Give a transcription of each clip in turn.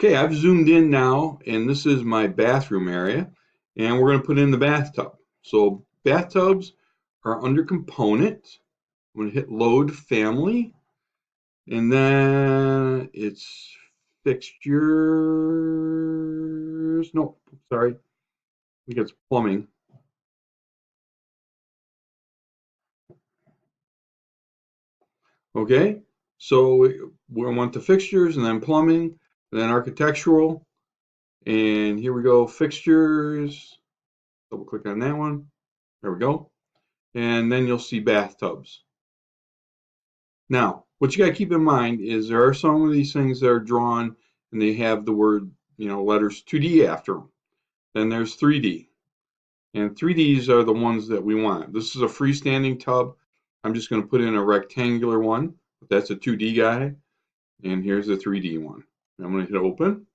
Okay, I've zoomed in now, and this is my bathroom area, and we're going to put in the bathtub. So bathtubs are under component. I'm going to hit load family, and then it's fixtures. No, sorry, I think it's plumbing. Okay, so we want the fixtures, and then plumbing, and then architectural, and here we go, fixtures. Double click on that one. There we go. And then you'll see bathtubs. Now, what you got to keep in mind is there are some of these things that are drawn and they have the word, letters 2D after them. Then there's 3D. And 3Ds are the ones that we want. This is a freestanding tub. I'm just going to put in a rectangular one. That's a 2D guy. And here's a 3D one. I'm going to hit open.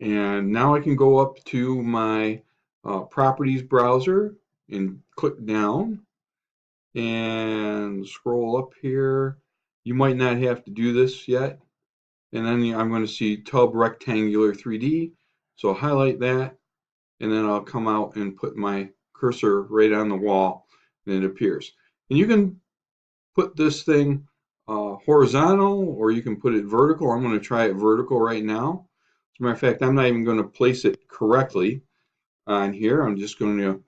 And now I can go up to my properties browser and click down and scroll up here. You might not have to do this yet. And then I'm going to see tub rectangular 3D. So I'll highlight that, and then I'll come out and put my cursor right on the wall, and it appears. And you can put this thing horizontal, or you can put it vertical. I'm going to try it vertical right now. As a matter of fact, I'm not even going to place it correctly on here. I'm just going to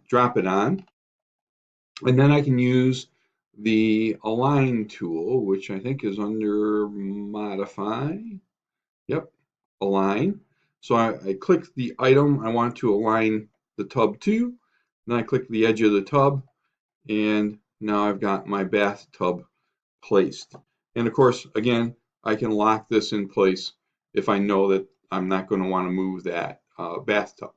drop it on. And then I can use the align tool, which I think is under modify. Yep, align. So I click the item I want to align the tub to. Then I click the edge of the tub, and now I've got my bathtub placed. And of course, again, I can lock this in place if I know that I'm not going to want to move that bathtub.